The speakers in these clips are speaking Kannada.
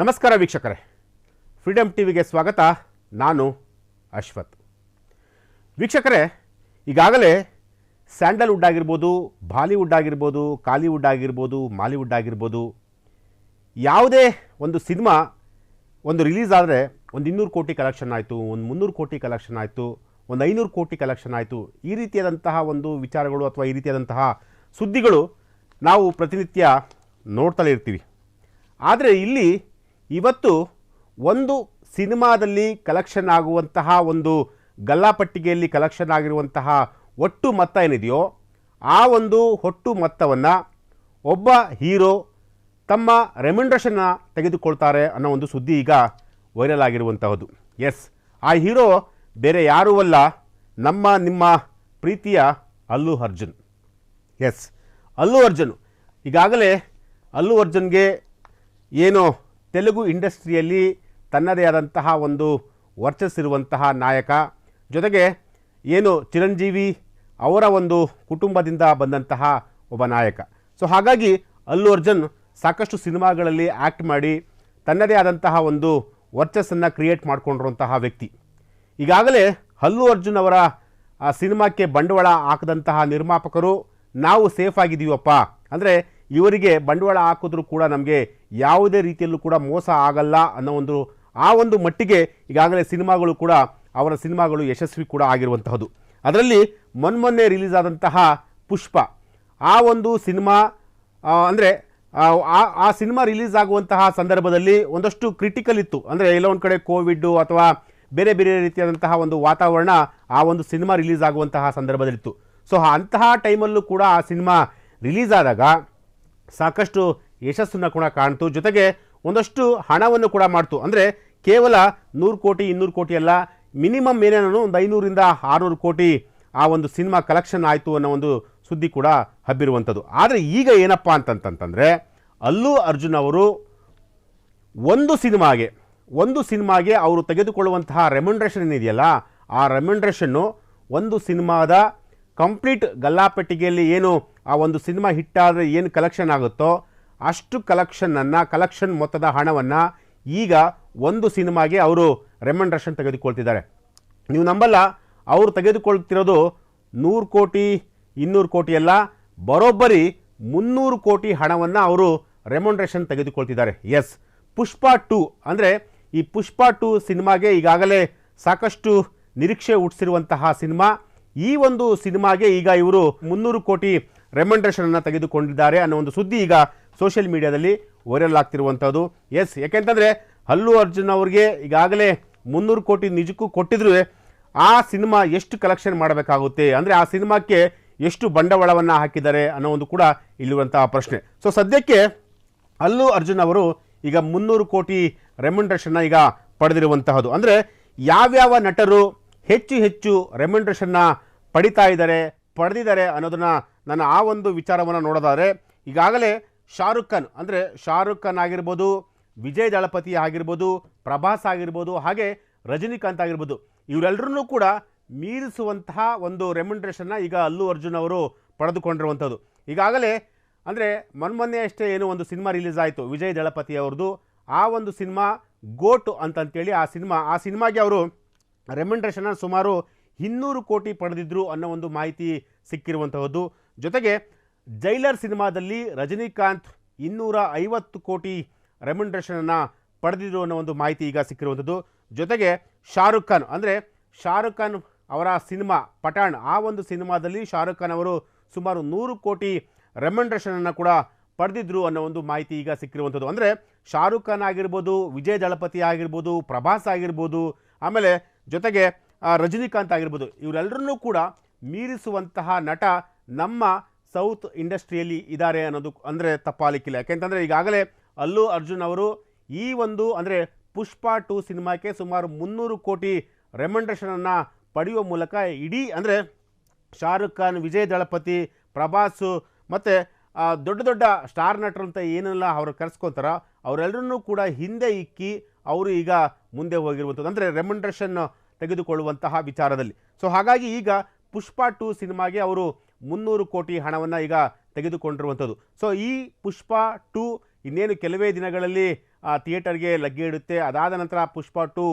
ನಮಸ್ಕಾರ ವೀಕ್ಷಕರೇ, ಫ್ರೀಡಮ್ ಟಿವಿಗೆ ಸ್ವಾಗತ. ನಾನು ಅಶ್ವಥ್. ವೀಕ್ಷಕರೇ, ಈಗಾಗಲೇ ಸ್ಯಾಂಡಲ್ವುಡ್ ಆಗಿರ್ಬೋದು, ಬಾಲಿವುಡ್ ಆಗಿರ್ಬೋದು, ಕಾಲಿವುಡ್ ಆಗಿರ್ಬೋದು, ಮಾಲಿವುಡ್ ಆಗಿರ್ಬೋದು, ಯಾವುದೇ ಒಂದು ಸಿನಿಮಾ ಒಂದು ರಿಲೀಸ್ ಆದರೆ ಒಂದು 200 ಕೋಟಿ ಕಲೆಕ್ಷನ್ ಆಯಿತು, ಒಂದು 300 ಕೋಟಿ ಕಲೆಕ್ಷನ್ ಆಯಿತು, ಒಂದು 500 ಕೋಟಿ ಕಲೆಕ್ಷನ್ ಆಯಿತು. ಈ ರೀತಿಯಾದಂತಹ ಒಂದು ವಿಚಾರಗಳು ಅಥವಾ ಈ ರೀತಿಯಾದಂತಹ ಸುದ್ದಿಗಳು ನಾವು ಪ್ರತಿನಿತ್ಯ ನೋಡ್ತಲೇ ಇರ್ತೀವಿ. ಆದರೆ ಇಲ್ಲಿ ಇವತ್ತು ಒಂದು ಸಿನಿಮಾದಲ್ಲಿ ಕಲೆಕ್ಷನ್ ಆಗುವಂತಹ ಒಂದು ಗಲ್ಲಾಪಟ್ಟಿಗೆಯಲ್ಲಿ ಕಲೆಕ್ಷನ್ ಆಗಿರುವಂತಹ ಒಟ್ಟು ಮೊತ್ತ ಏನಿದೆಯೋ ಆ ಒಂದು ಒಟ್ಟು ಮೊತ್ತವನ್ನು ಒಬ್ಬ ಹೀರೋ ತಮ್ಮ ರೆಮ್ಯುನರೇಷನ್ನ ತೆಗೆದುಕೊಳ್ತಾರೆ ಅನ್ನೋ ಒಂದು ಸುದ್ದಿ ಈಗ ವೈರಲ್ ಆಗಿರುವಂತಹದ್ದು. ಎಸ್, ಆ ಹೀರೋ ಬೇರೆ ಯಾರೂ ಅಲ್ಲ, ನಿಮ್ಮ ಪ್ರೀತಿಯ ಅಲ್ಲು ಅರ್ಜುನ್. ಎಸ್, ಅಲ್ಲು ಅರ್ಜುನ್. ಈಗಾಗಲೇ ಅಲ್ಲು ಅರ್ಜುನ್ಗೆ ಏನು ತೆಲುಗು ಇಂಡಸ್ಟ್ರಿಯಲ್ಲಿ ತನ್ನದೇ ಆದಂತಹ ಒಂದು ವರ್ಚಸ್ಸಿರುವಂತಹ ನಾಯಕ, ಜೊತೆಗೆ ಏನು ಚಿರಂಜೀವಿ ಅವರ ಒಂದು ಕುಟುಂಬದಿಂದ ಬಂದಂತಹ ಒಬ್ಬ ನಾಯಕ. ಸೊ ಹಾಗಾಗಿ ಅಲ್ಲು ಅರ್ಜುನ್ ಸಾಕಷ್ಟು ಸಿನಿಮಾಗಳಲ್ಲಿ ಆ್ಯಕ್ಟ್ ಮಾಡಿ ತನ್ನದೇ ಆದಂತಹ ಒಂದು ವರ್ಚಸ್ಸನ್ನು ಕ್ರಿಯೇಟ್ ಮಾಡಿಕೊಂಡಿರುವಂತಹ ವ್ಯಕ್ತಿ. ಈಗಾಗಲೇ ಅಲ್ಲು ಅರ್ಜುನ್ ಅವರ ಆ ಸಿನಿಮಾಕ್ಕೆ ಬಂಡವಾಳ ಹಾಕಿದಂತಹ ನಿರ್ಮಾಪಕರು ನಾವು ಸೇಫ್ ಆಗಿದ್ದೀವಪ್ಪ, ಅಂದರೆ ಇವರಿಗೆ ಬಂಡವಾಳ ಹಾಕಿದ್ರೂ ಕೂಡ ನಮಗೆ ಯಾವುದೇ ರೀತಿಯಲ್ಲೂ ಕೂಡ ಮೋಸ ಆಗಲ್ಲ ಅನ್ನೋ ಒಂದು ಮಟ್ಟಿಗೆ ಈಗಾಗಲೇ ಸಿನಿಮಾಗಳು ಕೂಡ ಅವರ ಸಿನಿಮಾಗಳು ಯಶಸ್ವಿ ಕೂಡ ಆಗಿರುವಂತಹದ್ದು. ಅದರಲ್ಲಿ ಮೊನ್ನೆ ರಿಲೀಸ್ ಆದಂತಹ ಪುಷ್ಪ ಆ ಒಂದು ಸಿನಿಮಾ ಅಂದರೆ ಆ ಸಿನಿಮಾ ರಿಲೀಸ್ ಆಗುವಂತಹ ಸಂದರ್ಭದಲ್ಲಿ ಒಂದಷ್ಟು ಕ್ರಿಟಿಕಲ್ ಇತ್ತು. ಅಂದರೆ ಎಲ್ಲೋ ಒಂದು ಕಡೆ ಕೋವಿಡ್ ಅಥವಾ ಬೇರೆ ಬೇರೆ ರೀತಿಯಾದಂತಹ ಒಂದು ವಾತಾವರಣ ಆ ಒಂದು ಸಿನಿಮಾ ರಿಲೀಸ್ ಆಗುವಂತಹ ಸಂದರ್ಭದಲ್ಲಿತ್ತು. ಸೊ ಅಂತಹ ಟೈಮಲ್ಲೂ ಕೂಡ ಆ ಸಿನಿಮಾ ರಿಲೀಸ್ ಆದಾಗ ಸಾಕಷ್ಟು ಯಶಸ್ಸನ್ನು ಕೂಡ ಕಾಣ್ತು, ಜೊತೆಗೆ ಒಂದಷ್ಟು ಹಣವನ್ನು ಕೂಡ ಮಾಡ್ತು. ಅಂದರೆ ಕೇವಲ 100 ಕೋಟಿ 200 ಕೋಟಿ ಅಲ್ಲ, ಮಿನಿಮಮ್ ಏನೇನೋ ಒಂದು 500ರಿಂದ 600 ಕೋಟಿ ಆ ಒಂದು ಸಿನಿಮಾ ಕಲೆಕ್ಷನ್ ಆಯಿತು ಅನ್ನೋ ಒಂದು ಸುದ್ದಿ ಕೂಡ ಹಬ್ಬಿರುವಂಥದ್ದು. ಆದರೆ ಈಗ ಏನಪ್ಪ ಅಂತಂತಂದರೆ ಅಲ್ಲು ಅರ್ಜುನ್ ಅವರು ಒಂದು ಸಿನಿಮಾಗೆ ಅವರು ತೆಗೆದುಕೊಳ್ಳುವಂತಹ ರೆಮ್ಯುನರೇಷನ್ ಏನಿದೆಯಲ್ಲ, ಆ ರೆಮ್ಯುನರೇಷನ್ನು ಒಂದು ಸಿನಿಮಾದ ಕಂಪ್ಲೀಟ್ ಗಲ್ಲಾಪೆಟ್ಟಿಗೆಯಲ್ಲಿ ಏನು ಆ ಒಂದು ಸಿನಿಮಾ ಹಿಟ್ಟಾದರೆ ಏನು ಕಲೆಕ್ಷನ್ ಆಗುತ್ತೋ ಅಷ್ಟು ಕಲೆಕ್ಷನ್ ಮೊತ್ತದ ಹಣವನ್ನು ಈಗ ಒಂದು ಸಿನಿಮಾಗೆ ಅವರು ರೆಮ್ಯುನರೇಷನ್ ತೆಗೆದುಕೊಳ್ತಿದ್ದಾರೆ. ನೀವು ನಂಬಲ್ಲ, ಅವರು ತೆಗೆದುಕೊಳ್ತಿರೋದು 100 ಕೋಟಿ 200 ಕೋಟಿ ಅಲ್ಲ, ಬರೋಬ್ಬರಿ 300 ಕೋಟಿ ಹಣವನ್ನು ಅವರು ರೆಮ್ಯುನರೇಷನ್ ತೆಗೆದುಕೊಳ್ತಿದ್ದಾರೆ. ಎಸ್, ಪುಷ್ಪ 2 ಅಂದರೆ ಈ ಪುಷ್ಪ 2 ಸಿನಿಮಾಗೆ ಈಗಾಗಲೇ ಸಾಕಷ್ಟು ನಿರೀಕ್ಷೆ ಹುಟ್ಟಿಸಿರುವಂತಹ ಸಿನಿಮಾ. ಈ ಒಂದು ಸಿನಿಮಾಗೆ ಈಗ ಇವರು 300 ಕೋಟಿ ರೆಮ್ಯುನರೇಷನನ್ನು ತೆಗೆದುಕೊಂಡಿದ್ದಾರೆ ಅನ್ನೋ ಒಂದು ಸುದ್ದಿ ಈಗ ಸೋಷಿಯಲ್ ಮೀಡಿಯಾದಲ್ಲಿ ವೈರಲ್ ಆಗ್ತಿರುವಂಥದ್ದು. ಎಸ್, ಯಾಕೆಂತಂದರೆ ಅಲ್ಲು ಅರ್ಜುನ್ ಅವ್ರಿಗೆ ಈಗಾಗಲೇ 300 ಕೋಟಿ ನಿಜಕ್ಕೂ ಕೊಟ್ಟಿದ್ರು ಆ ಸಿನಿಮಾ ಎಷ್ಟು ಕಲೆಕ್ಷನ್ ಮಾಡಬೇಕಾಗುತ್ತೆ, ಅಂದರೆ ಆ ಸಿನಿಮಾಕ್ಕೆ ಎಷ್ಟು ಬಂಡವಾಳವನ್ನು ಹಾಕಿದ್ದಾರೆ ಅನ್ನೋ ಒಂದು ಕೂಡ ಇಲ್ಲಿರುವಂತಹ ಪ್ರಶ್ನೆ. ಸೊ ಸದ್ಯಕ್ಕೆ ಅಲ್ಲು ಅರ್ಜುನ್ ಅವರು ಈಗ 300 ಕೋಟಿ ರೆಮ್ಯುನರೇಷನ್ನ ಈಗ ಪಡೆದಿರುವಂತಹದ್ದು. ಅಂದರೆ ಯಾವ್ಯಾವ ನಟರು ಹೆಚ್ಚು ರೆಮ್ಯುನರೇಷನ್ನ ಪಡೆದಿದ್ದಾರೆ ಅನ್ನೋದನ್ನು ನಾನು ಆ ಒಂದು ವಿಚಾರವನ್ನು ನೋಡೋದಾದರೆ ಈಗಾಗಲೇ ಶಾರುಖ್ ಖಾನ್ ಆಗಿರ್ಬೋದು, ವಿಜಯ್ ದಳಪತಿ ಆಗಿರ್ಬೋದು, ಪ್ರಭಾಸ್ ಆಗಿರ್ಬೋದು, ಹಾಗೆ ರಜನಿಕಾಂತ್ ಆಗಿರ್ಬೋದು, ಇವರೆಲ್ಲರನ್ನೂ ಕೂಡ ಮೀರಿಸುವಂತಹ ಒಂದು ರೆಮ್ಯುನರೇಷನ್ನ ಈಗ ಅಲ್ಲು ಅರ್ಜುನ್ ಅವರು ಪಡೆದುಕೊಂಡಿರುವಂಥದ್ದು. ಈಗಾಗಲೇ ಅಂದರೆ ಮೊನ್ನೆ ಅಷ್ಟೇ ಏನು ಒಂದು ಸಿನಿಮಾ ರಿಲೀಸ್ ಆಯಿತು ವಿಜಯ್ ದಳಪತಿ ಅವ್ರದ್ದು, ಆ ಒಂದು ಸಿನಿಮಾ ಗೋಟ್ ಅಂತಂತೇಳಿ ಆ ಸಿನಿಮಾಗೆ ಅವರು ರೆಮ್ಯುನರೇಷನ್ನ ಸುಮಾರು 200 ಕೋಟಿ ಪಡೆದಿದ್ರು ಅನ್ನೋ ಒಂದು ಮಾಹಿತಿ ಸಿಕ್ಕಿರುವಂತಹದ್ದು. ಜೊತೆಗೆ ಜೈಲರ್ ಸಿನಿಮಾದಲ್ಲಿ ರಜನಿಕಾಂತ್ 250 ಕೋಟಿ ರೆಮ್ಯುನರೇಷನನ್ನು ಪಡೆದಿದ್ರು ಅನ್ನೋ ಒಂದು ಮಾಹಿತಿ ಈಗ ಸಿಕ್ಕಿರುವಂಥದ್ದು. ಜೊತೆಗೆ ಶಾರುಖ್ ಖಾನ್ ಅವರ ಸಿನಿಮಾ ಪಠಾಣ್, ಆ ಒಂದು ಸಿನಿಮಾದಲ್ಲಿ ಶಾರುಖ್ ಖಾನ್ ಅವರು ಸುಮಾರು 100 ಕೋಟಿ ರೆಮ್ಯುನರೇಷನನ್ನು ಕೂಡ ಪಡೆದಿದ್ರು ಅನ್ನೋ ಒಂದು ಮಾಹಿತಿ ಈಗ ಸಿಕ್ಕಿರುವಂಥದ್ದು. ಅಂದರೆ ಶಾರುಖ್ ಖಾನ್ ಆಗಿರ್ಬೋದು, ವಿಜಯ್ ದಳಪತಿ ಆಗಿರ್ಬೋದು, ಪ್ರಭಾಸ್ ಆಗಿರ್ಬೋದು, ಆಮೇಲೆ ಜೊತೆಗೆ ರಜನಿಕಾಂತ್ ಆಗಿರ್ಬೋದು, ಇವರೆಲ್ಲರನ್ನೂ ಕೂಡ ಮೀರಿಸುವಂತಹ ನಟ ನಮ್ಮ ಸೌತ್ ಇಂಡಸ್ಟ್ರಿಯಲ್ಲಿ ಇದ್ದಾರೆ ಅನ್ನೋದು ಅಂದರೆ ತಪ್ಪಾಲಿಕ್ಕಿಲ್ಲ. ಯಾಕೆಂತಂದರೆ ಈಗಾಗಲೇ ಅಲ್ಲು ಅರ್ಜುನ್ ಅವರು ಈ ಒಂದು ಅಂದರೆ ಪುಷ್ಪ 2 ಸಿನಿಮಾಕ್ಕೆ ಸುಮಾರು 300 ಕೋಟಿ ರೆಮ್ಯುನರೇಷನನ್ನು ಪಡೆಯುವ ಮೂಲಕ ಇಡೀ ಅಂದರೆ ಶಾರುಖ್ ಖಾನ್, ವಿಜಯ್ ದಳಪತಿ, ಪ್ರಭಾಸ್ ಮತ್ತು ದೊಡ್ಡ ಸ್ಟಾರ್ ನಟರು ಅಂತ ಏನೆಲ್ಲ ಅವರು ಕರೆಸ್ಕೊತಾರೋ ಅವರೆಲ್ಲರನ್ನೂ ಕೂಡ ಹಿಂದೆ ಇಕ್ಕಿ ಅವರು ಈಗ ಮುಂದೆ ಹೋಗಿರುವಂಥದ್ದು, ಅಂದರೆ ರೆಮ್ಯುನರೇಷನ್ ತೆಗೆದುಕೊಳ್ಳುವಂತಹ ವಿಚಾರದಲ್ಲಿ. ಸೊ ಹಾಗಾಗಿ ಈಗ ಪುಷ್ಪ 2 ಸಿನಿಮಾಗೆ ಅವರು 300 ಕೋಟಿ ಹಣವನ್ನು ಈಗ ತೆಗೆದುಕೊಂಡಿರುವಂಥದ್ದು. ಸೊ ಈ ಪುಷ್ಪ 2 ಇನ್ನೇನು ಕೆಲವೇ ದಿನಗಳಲ್ಲಿ ಥಿಯೇಟರ್ಗೆ ಲಗ್ಗೆ ಇಡುತ್ತೆ. ಅದಾದ ನಂತರ ಪುಷ್ಪ 2,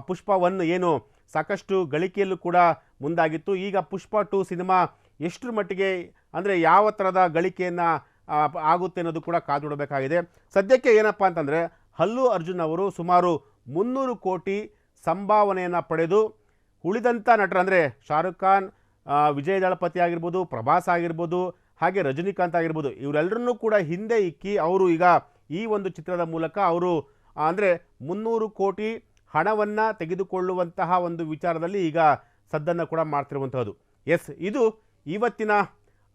ಪುಷ್ಪ 1 ಏನು ಸಾಕಷ್ಟು ಗಳಿಕೆಯಲ್ಲೂ ಕೂಡ ಮುಂದಾಗಿತ್ತು. ಈಗ ಪುಷ್ಪ 2 ಸಿನಿಮಾ ಎಷ್ಟರ ಮಟ್ಟಿಗೆ ಅಂದರೆ ಯಾವ ಥರದ ಗಳಿಕೆಯನ್ನು ಆಗುತ್ತೆ ಅನ್ನೋದು ಕೂಡ ಕಾದುಡಬೇಕಾಗಿದೆ. ಸದ್ಯಕ್ಕೆ ಏನಪ್ಪ ಅಂತಂದರೆ ಅಲ್ಲು ಅರ್ಜುನ್ ಅವರು ಸುಮಾರು 300 ಕೋಟಿ ಸಂಭಾವನೆಯನ್ನು ಪಡೆದು ಉಳಿದಂಥ ನಟರು ಅಂದರೆ ಶಾರುಖ್ ಖಾನ್, ವಿಜಯ್ ದಳಪತಿ ಆಗಿರ್ಬೋದು, ಪ್ರಭಾಸ್ ಆಗಿರ್ಬೋದು, ಹಾಗೆ ರಜನಿಕಾಂತ್ ಆಗಿರ್ಬೋದು, ಇವರೆಲ್ಲರನ್ನೂ ಕೂಡ ಹಿಂದೆ ಇಕ್ಕಿ ಅವರು ಈಗ ಈ ಒಂದು ಚಿತ್ರದ ಮೂಲಕ ಅವರು ಅಂದರೆ 300 ಕೋಟಿ ಹಣವನ್ನು ತೆಗೆದುಕೊಳ್ಳುವಂತಹ ಒಂದು ವಿಚಾರದಲ್ಲಿ ಈಗ ಸದ್ದನ್ನು ಕೂಡ ಮಾಡ್ತಿರುವಂಥದ್ದು. ಎಸ್, ಇದು ಇವತ್ತಿನ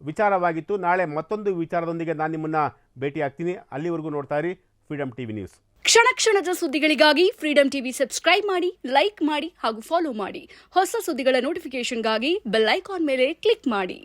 ವಿಚಾರವಾಗಿತ್ತು. ನಾಳೆ ಮತ್ತೊಂದು ವಿಚಾರದೊಂದಿಗೆ ನಾನು ನಿಮ್ಮನ್ನು ಭೇಟಿ ಆಗ್ತೀನಿ. ಅಲ್ಲಿವರೆಗೂ ನೋಡ್ತಾ ಇರಿ ಫ್ರೀಡಮ್ ಟಿವಿ ನ್ಯೂಸ್. ಕ್ಷಣ ಕ್ಷಣದ ಸುದ್ದಿಗಳಿಗಾಗಿ ಫ್ರೀಡಮ್ ಟಿವಿ ಸಬ್ಸ್ಕ್ರೈಬ್ ಮಾಡಿ, ಲೈಕ್ ಮಾಡಿ ಹಾಗೂ ಫಾಲೋ ಮಾಡಿ. ಹೊಸ ಸುದ್ದಿಗಳ ನೋಟಿಫಿಕೇಶನ್ಗಾಗಿ ಬೆಲ್ ಐಕಾನ್ ಮೇಲೆ ಕ್ಲಿಕ್ ಮಾಡಿ.